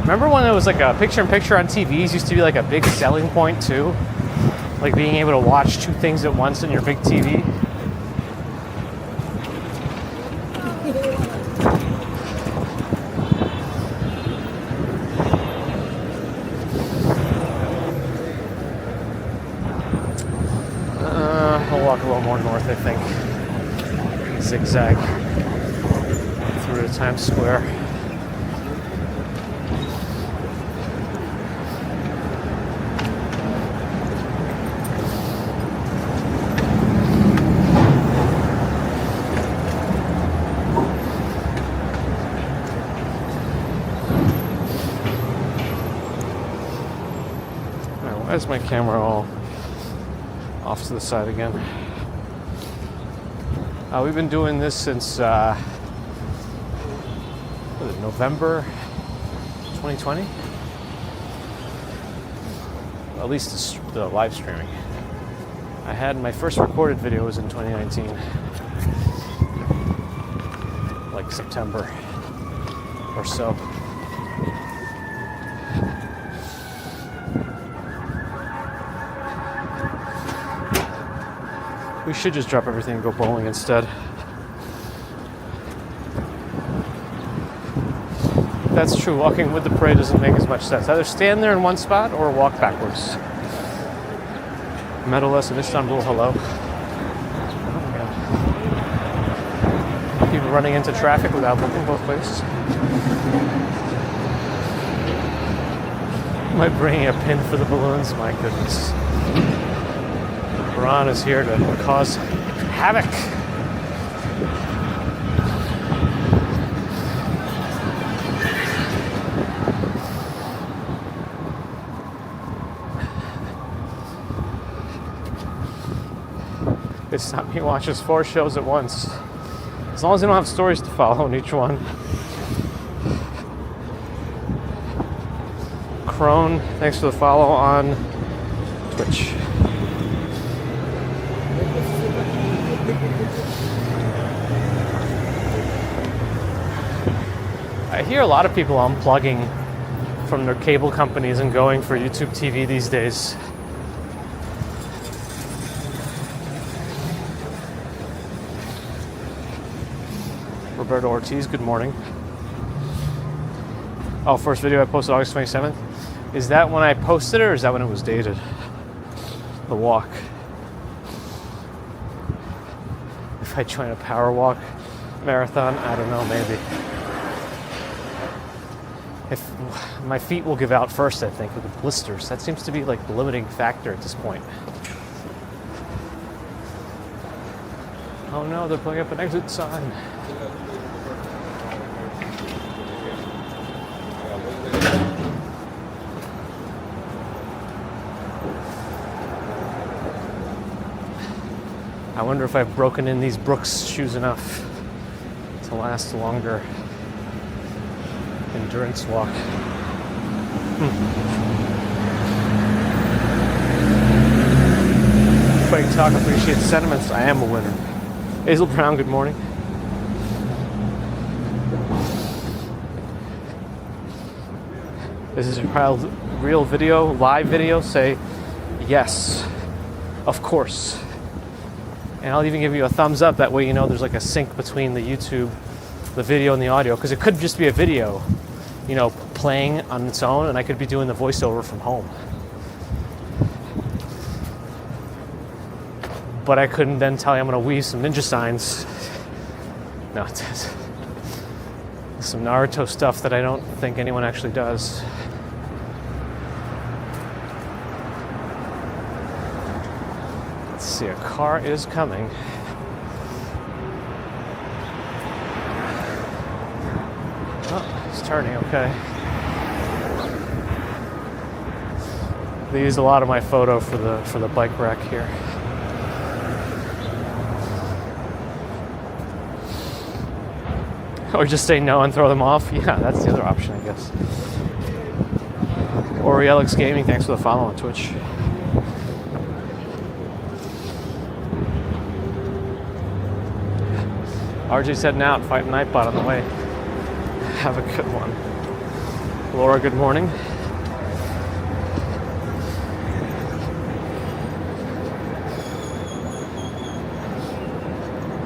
Remember when it was like a picture-in-picture on TVs used to be like a big selling point too? Like being able to watch two things at once on your big TV? We'll walk a little more north, I think. Zigzag through to Times Square. Why is my camera all off to the side again? We've been doing this since November 2020? At least the live streaming. I had my first recorded video was in 2019. Like September or so. We should just drop everything and go bowling instead. That's true. Walking with the parade doesn't make as much sense. Either stand there in one spot or walk backwards. Medalist in Istanbul, hello. Oh my God. People running into traffic without looking both ways. Am I bringing a pin for the balloons? My goodness. Ron is here to cause havoc. It's not me watches 4 shows at once. As long as they don't have stories to follow in each one. Crone, thanks for the follow on Twitch. I hear a lot of people unplugging from their cable companies and going for YouTube TV these days. Roberto Ortiz, good morning. Oh, first video I posted August 27th. Is that when I posted it, or is that when it was dated? The walk. If I join a power walk marathon, I don't know, maybe. If my feet will give out first, I think, with the blisters. That seems to be like the limiting factor at this point. Oh no, they're putting up an exit sign. I wonder if I've broken in these Brooks shoes enough to last longer. Endurance walk. Fighting talk, appreciate sentiments. I am a winner. Hazel Brown, good morning. This is a real video, live video. Say yes, of course. And I'll even give you a thumbs up. That way you know there's like a sync between the YouTube, the video, and the audio. Because it could just be a video, you know, playing on its own, and I could be doing the voiceover from home. But I couldn't then tell you I'm going to weave some ninja signs. No, it's some Naruto stuff that I don't think anyone actually does. Let's see, a car is coming. Oh, he's turning, okay. They used a lot of my photo for the bike rack here. Or just say no and throw them off. Yeah, that's the other option, I guess. Ori Alex Gaming, thanks for the follow on Twitch. RJ's heading out, fighting Nightbot on the way. Have a good one. Laura, good morning.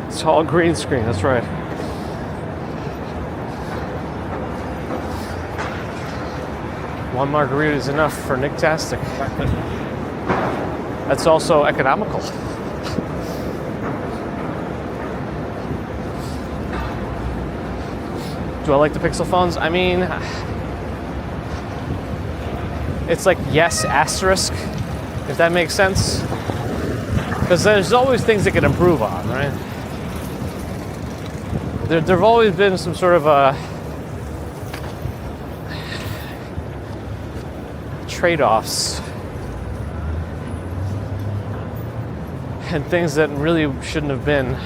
It's all green screen, that's right. One margarita is enough for Nicktastic. That's also economical. Do I like the Pixel phones? I mean, it's like yes asterisk, if that makes sense. Because there's always things that can improve on, right? There have always been some sort of a trade-offs and things that really shouldn't have been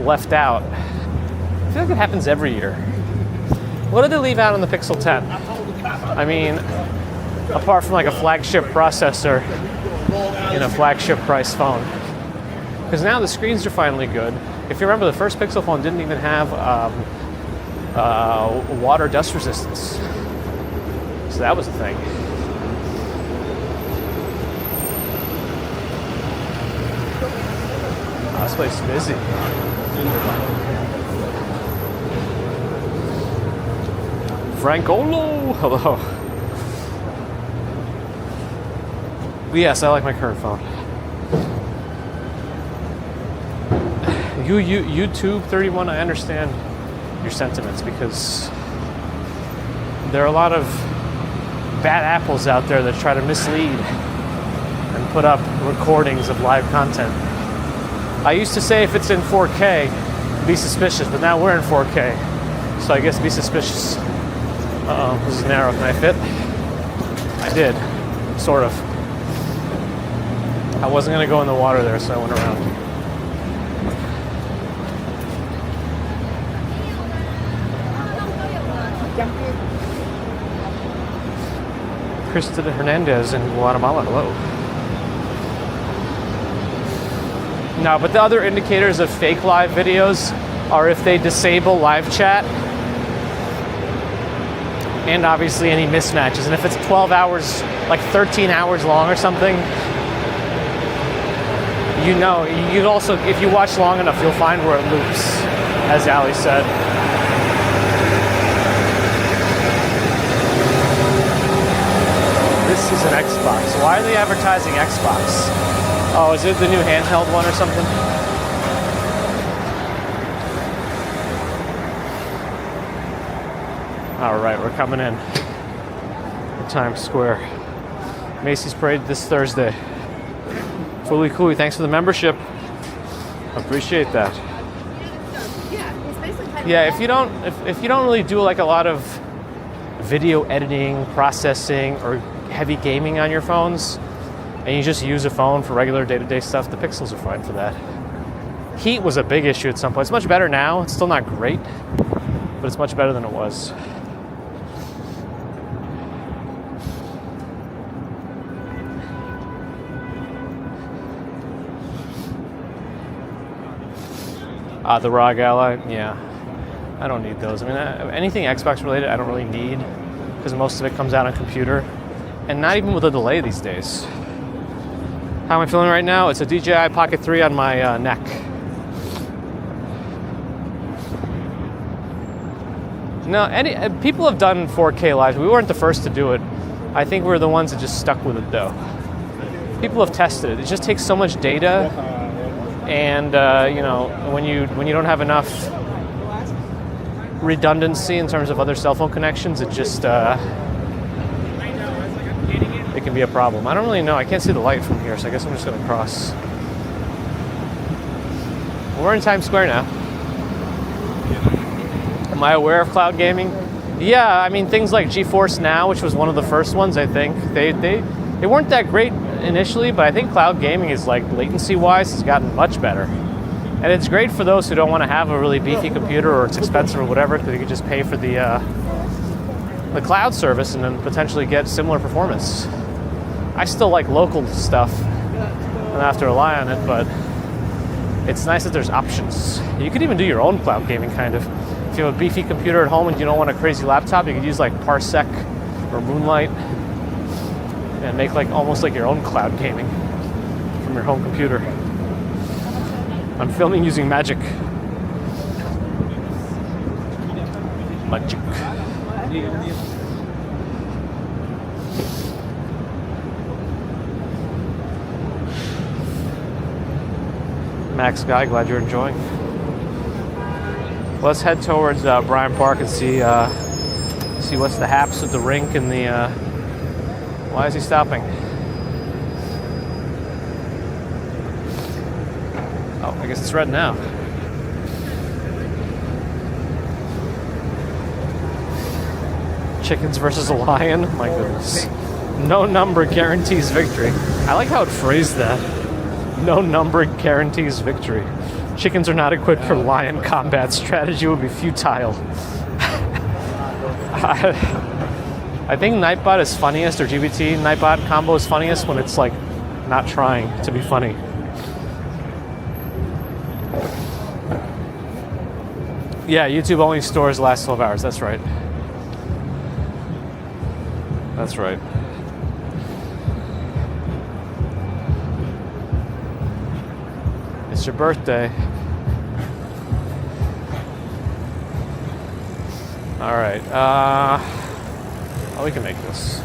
left out. I feel like it happens every year. What did they leave out on the Pixel 10? I mean, apart from like a flagship processor in a flagship price phone. Because now the screens are finally good. If you remember, the first Pixel phone didn't even have water dust resistance. So that was a thing. Oh, this place is busy. Francolo, hello. Yes, I like my current phone. YouTube 31, I understand your sentiments because there are a lot of bad apples out there that try to mislead and put up recordings of live content. I used to say if it's in 4K, be suspicious, but now we're in 4K, so I guess be suspicious. Uh-oh, this is narrow. Can I fit? I did, sort of. I wasn't going to go in the water there, so I went around. Krista Hernandez in Guatemala, hello. No, but the other indicators of fake live videos are if they disable live chat and obviously any mismatches. And if it's 12 hours, like 13 hours long or something, you know, you also, if you watch long enough, you'll find where it loops, as Ali said. is an Xbox. Why are they advertising Xbox? Oh, is it the new handheld one or something? All right, we're coming in to Times Square. Macy's Parade this Thursday. Fully cool. Thanks for the membership. Appreciate that. Yeah, if you don't really do like a lot of video editing, processing, or heavy gaming on your phones, and you just use a phone for regular day-to-day stuff, the Pixels are fine for that. Heat was a big issue at some point. It's much better now. It's still not great, but it's much better than it was. The ROG Ally, yeah. I don't need those. I mean, anything Xbox related I don't really need, because most of it comes out on computer, and not even with a delay these days. How am I feeling right now? It's a DJI Pocket 3 on my neck. No, people have done 4K lives. We weren't the first to do it. I think we're the ones that just stuck with it, though. People have tested it. It just takes so much data, and when you don't have enough redundancy in terms of other cell phone connections, it just it can be a problem. I don't really know. I can't see the light from here, so I guess I'm just going to cross. We're in Times Square now. Am I aware of cloud gaming? Yeah, I mean, things like GeForce Now, which was one of the first ones, I think. They weren't that great initially, but I think cloud gaming is, like, latency-wise, has gotten much better. And it's great for those who don't want to have a really beefy computer, or it's expensive or whatever, because you can just pay for the cloud service and then potentially get similar performance. I still like local stuff and I have to rely on it, but it's nice that there's options. You could even do your own cloud gaming, kind of. If you have a beefy computer at home and you don't want a crazy laptop, you could use like Parsec or Moonlight and make like almost like your own cloud gaming from your home computer. I'm filming using Magic. Max Guy, glad you're enjoying. Let's head towards Bryant Park and see what's the haps with the rink and the. Why is he stopping? Oh, I guess it's red now. Chickens versus a lion? My goodness. No number guarantees victory. I like how it phrased that. No number guarantees victory. Chickens are not equipped for lion combat. Strategy would be futile. I think Nightbot is funniest, or GBT Nightbot combo is funniest when it's like not trying to be funny. Yeah, YouTube only stores the last 12 hours. That's right. That's right. It's your birthday. All right. Oh, we can make this.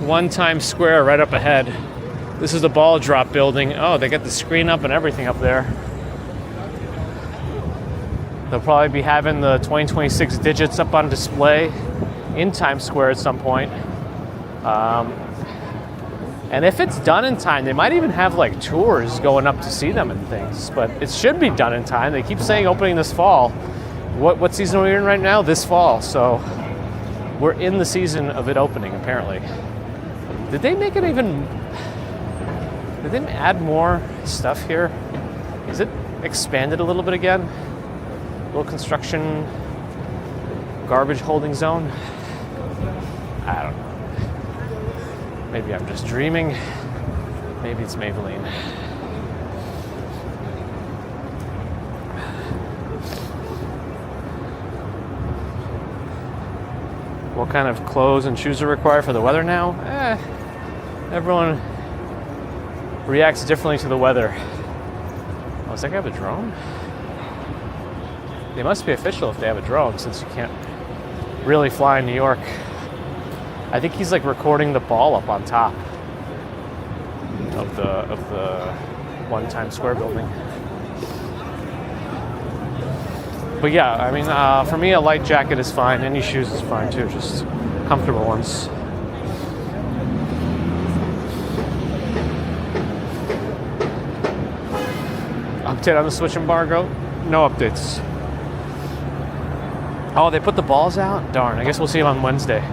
One Times Square right up ahead. This is the ball drop building. Oh, they got the screen up and everything up there. They'll probably be having the 2026 digits up on display in Times Square at some point. And if it's done in time, they might even have like tours going up to see them and things. But it should be done in time. They keep saying opening this fall. What season are we in right now? This fall. So we're in the season of it opening, apparently. Did they make it even... Did they add more stuff here? Is it expanded a little bit again? A little construction garbage holding zone? I don't know. Maybe I'm just dreaming. Maybe it's Maybelline. What kind of clothes and shoes are required for the weather now? Everyone reacts differently to the weather. Oh, does that guy have a drone? They must be official if they have a drone, since you can't really fly in New York. I think he's like recording the ball up on top of the one Times Square building. But yeah, I mean, for me, a light jacket is fine. Any shoes is fine too, just comfortable ones. Update on the Switch embargo? No updates. Oh, they put the balls out? Darn, I guess we'll see them on Wednesday.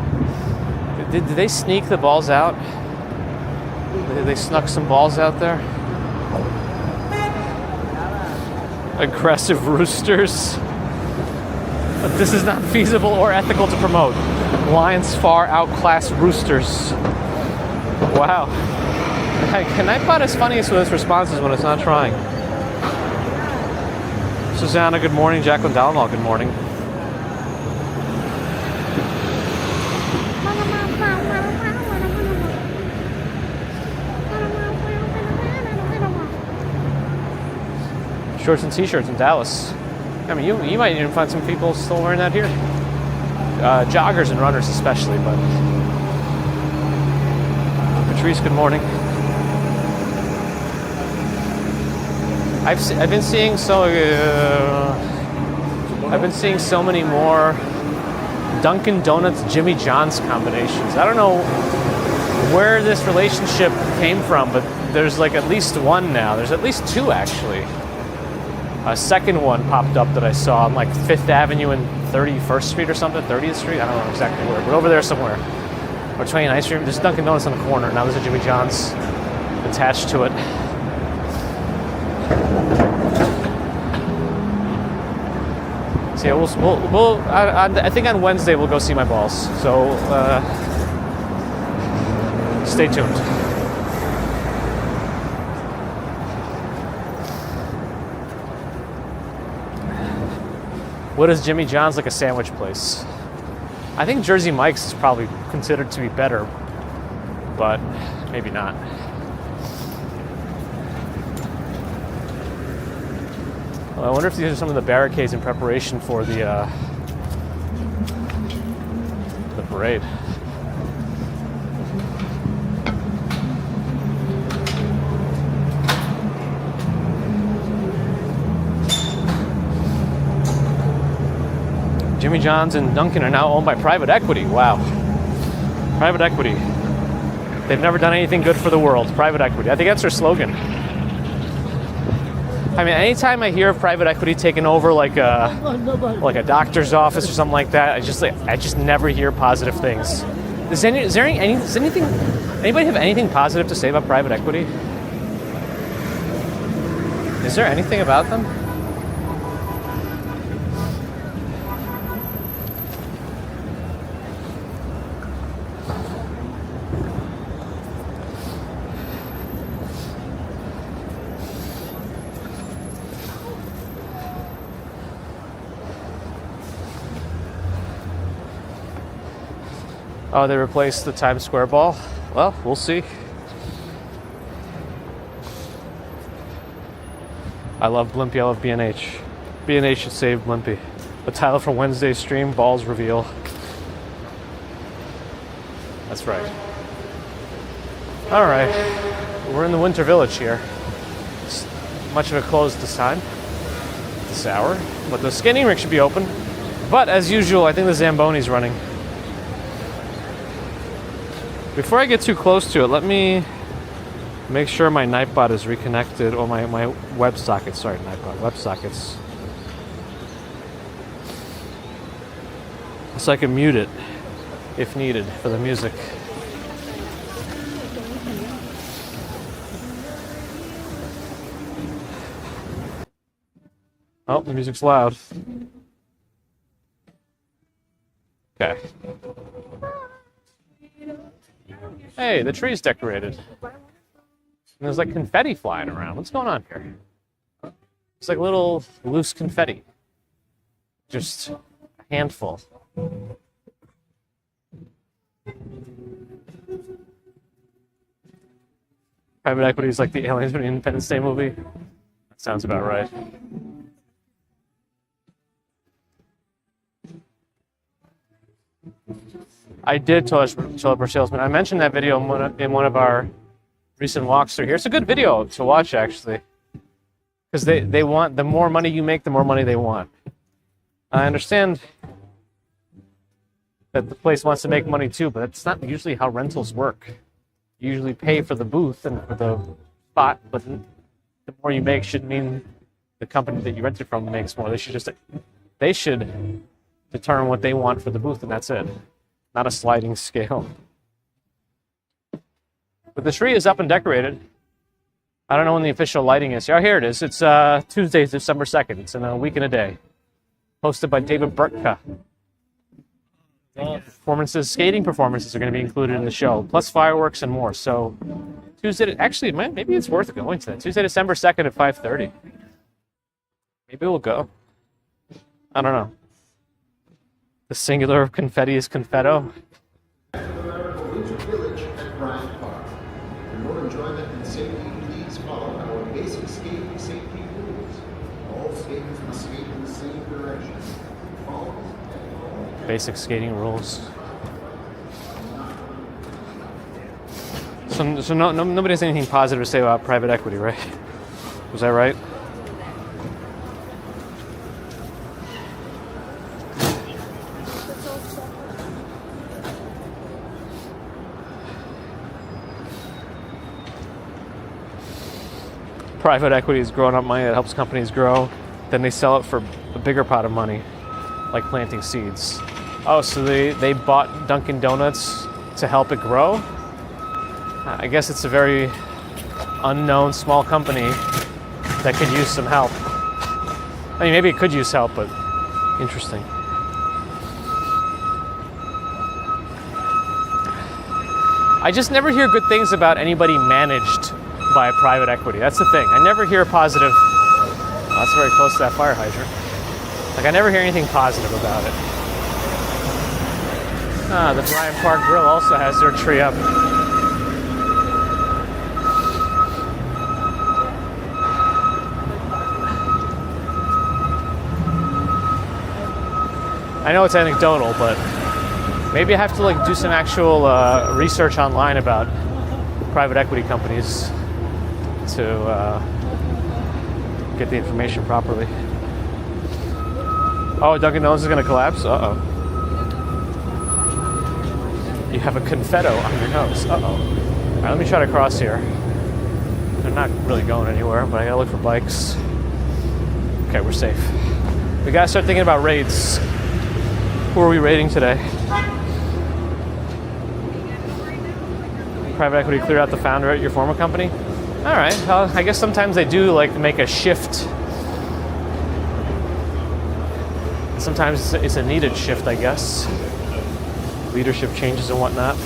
Did they sneak the balls out? They snuck some balls out there? Aggressive roosters. But this is not feasible or ethical to promote. Lions far outclass roosters. Wow. Can Nightbot is funniest with its responses when it's not trying. Susanna, good morning. Jacqueline Dallenall, good morning. Shorts and t-shirts in Dallas. I mean, you might even find some people still wearing that here. Joggers and runners especially, but... Patrice, good morning. I've been seeing so many more Dunkin' Donuts Jimmy John's combinations. I don't know where this relationship came from, but there's like at least one now. There's at least two actually. A second one popped up that I saw on like 5th Avenue and 31st Street or something, 30th Street. I don't know exactly where, but over there somewhere. Or 29th Street. There's Dunkin' Donuts on the corner. Now there's a Jimmy John's attached to it. So yeah, I think on Wednesday we'll go see my balls. So stay tuned. What is Jimmy John's? Like a sandwich place? I think Jersey Mike's is probably considered to be better, but maybe not. Well, I wonder if these are some of the barricades in preparation for the parade. Jimmy John's and Dunkin' are now owned by private equity. Wow. Private equity. They've never done anything good for the world. Private equity. I think that's their slogan. I mean, anytime I hear of private equity taking over like a doctor's office or something like that, I just never hear positive things. Does anybody have anything positive to say about private equity? Is there anything about them? Oh, they replaced the Times Square ball? Well, we'll see. I love Blimpie, I love B&H. B&H should save Blimpie. The title for Wednesday's stream, balls reveal. That's right. Alright, we're in the Winter Village here. It's much of it closed this time, this hour. But the skating rink should be open. But as usual, I think the Zamboni's running. Before I get too close to it, let me make sure my Nightbot is reconnected, or my WebSockets, sorry, Nightbot, WebSockets. So I can mute it, if needed, for the music. Oh, the music's loud. Okay. Hey, the tree's decorated. And there's like confetti flying around. What's going on here? It's like little loose confetti. Just a handful. Private equity is like the Aliens from the Independence Day movie. That sounds about right. I did toilet paper salesman. I mentioned that video in one of our recent walks through here. It's a good video to watch, actually. Because they want, the more money you make, the more money they want. I understand that the place wants to make money too, but that's not usually how rentals work. You usually pay for the booth and for the spot, but the more you make should mean the company that you rented from makes more. They should determine what they want for the booth, and that's it. Not a sliding scale. But the tree is up and decorated. I don't know when the official lighting is. Oh, here it is. It's Tuesday, December 2nd. It's in a week and a day. Hosted by David Bertka. Skating performances are going to be included in the show, plus fireworks and more. So Tuesday, actually, maybe it's worth going to that. Tuesday, December 2nd at 5:30. Maybe we'll go. I don't know. The singular of confetti is confetto. Village at Bryant Park. For your enjoyment and safety, please follow our basic skating safety rules. All skaters must skate in the same direction. Basic skating rules. So nobody has anything positive to say about private equity, right? Was that right? Private equity is growing up money that helps companies grow. Then they sell it for a bigger pot of money, like planting seeds. Oh, so they bought Dunkin' Donuts to help it grow? I guess it's a very unknown small company that could use some help. I mean, maybe it could use help, but interesting. I just never hear good things about anybody managed by private equity. That's the thing. I never hear positive. Oh, that's very close to that fire hydrant. Like, I never hear anything positive about it. The Bryant Park Grill also has their tree up. I know it's anecdotal, but maybe I have to do some actual research online about private equity companies to get the information properly. Oh, Dunkin' Donuts is going to collapse? Uh-oh. You have a confetto on your nose. Uh-oh. All right, let me try to cross here. They're not really going anywhere, but I gotta look for bikes. Okay, we're safe. We gotta start thinking about raids. Who are we raiding today? Private equity cleared out the founder at your former company? All right, well, I guess sometimes they do make a shift. Sometimes it's a needed shift, I guess. Leadership changes and whatnot.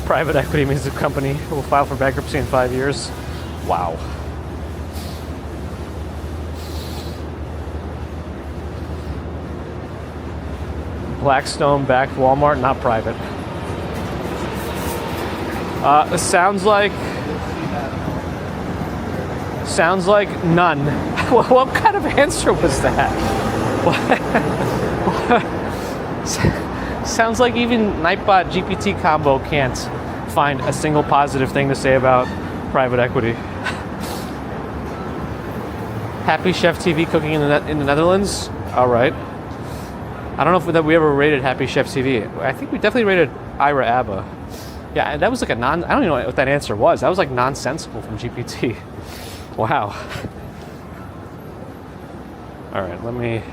Private equity means the company will file for bankruptcy in 5 years. Wow. Blackstone-backed Walmart, not private. Sounds like none. What kind of answer was that? Sounds like even Nightbot GPT combo can't find a single positive thing to say about private equity. Happy Chef TV cooking in the Netherlands? All right. I don't know if we ever rated Happy Chef TV. I think we definitely rated Ira Abba. Yeah, that was I don't even know what that answer was. That was nonsensical from GPT. Wow. All right, let me.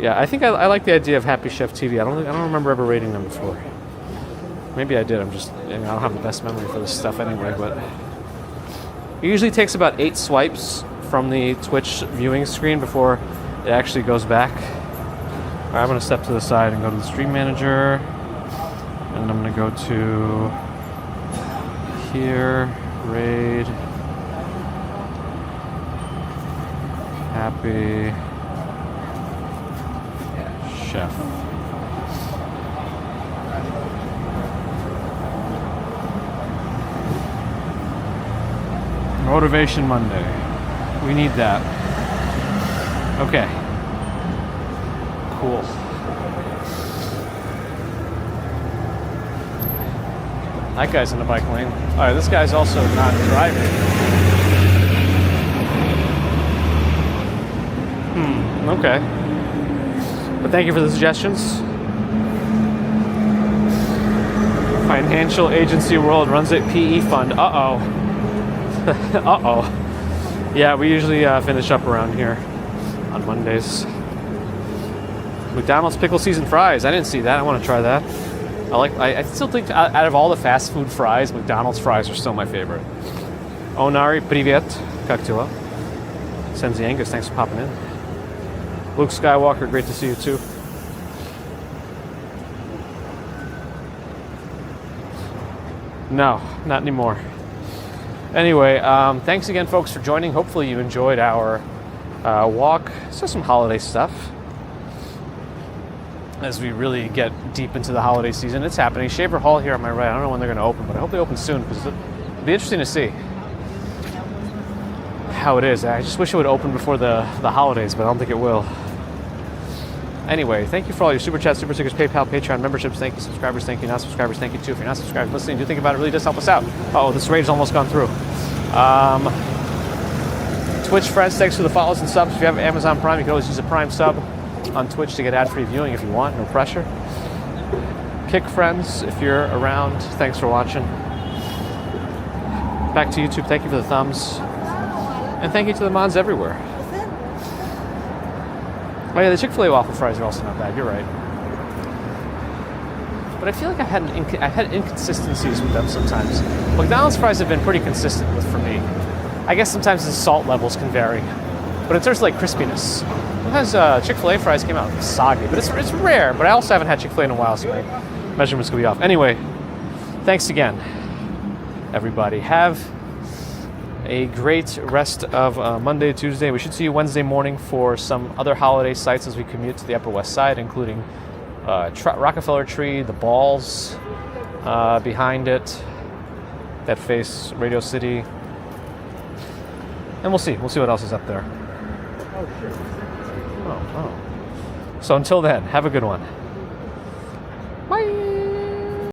Yeah, I think I like the idea of Happy Chef TV. I don't remember ever rating them before. Maybe I did. I don't have the best memory for this stuff anyway. But it usually takes about 8 swipes from the Twitch viewing screen before it actually goes back. All right, I'm gonna step to the side and go to the stream manager, and I'm gonna go to here, raid, Happy Chef. Motivation Monday. We need that. Okay. Cool. That guy's in the bike lane. Alright, this guy's also not driving. Okay. But thank you for the suggestions. Financial agency world runs a PE fund. Uh-oh. Uh-oh. Yeah, we usually finish up around here on Mondays. McDonald's pickle season fries. I didn't see that. I want to try that. I still think out of all the fast food fries, McDonald's fries are still my favorite. Onari, privet. Как дела? Senzi Angus, thanks for popping in. Luke Skywalker, great to see you too. No, not anymore. Anyway, thanks again, folks, for joining. Hopefully you enjoyed our walk. So some holiday stuff. As we really get deep into the holiday season, it's happening. Shaver Hall here on my right. I don't know when they're going to open, but I hope they open soon because it'll be interesting to see how it is. I just wish it would open before the holidays, but I don't think it will. Anyway, thank you for all your super chats, super stickers, PayPal, Patreon memberships. Thank you, subscribers. Thank you, not subscribers. Thank you too. If you're not subscribed, listening, do think about it. It really does help us out. Oh, this raid's almost gone through. Twitch friends, thanks for the follows and subs. If you have Amazon Prime, you can always use a Prime sub on Twitch to get ad-free viewing if you want. No pressure. Kick friends, if you're around, thanks for watching. Back to YouTube. Thank you for the thumbs. And thank you to the mods everywhere. Oh yeah, the Chick-fil-A waffle fries are also not bad. You're right. But I feel like I've had inconsistencies with them sometimes. McDonald's fries have been pretty consistent for me. I guess sometimes the salt levels can vary. But in terms of like crispiness, sometimes Chick-fil-A fries came out soggy. But it's rare. But I also haven't had Chick-fil-A in a while, so my measurements could be off. Anyway, thanks again, everybody. Have a great rest of Monday, Tuesday. We should see you Wednesday morning for some other holiday sites as we commute to the Upper West Side, including Rockefeller Tree, the balls behind it that face Radio City. And we'll see what else is up there. Oh. So until then, have a good one. Bye.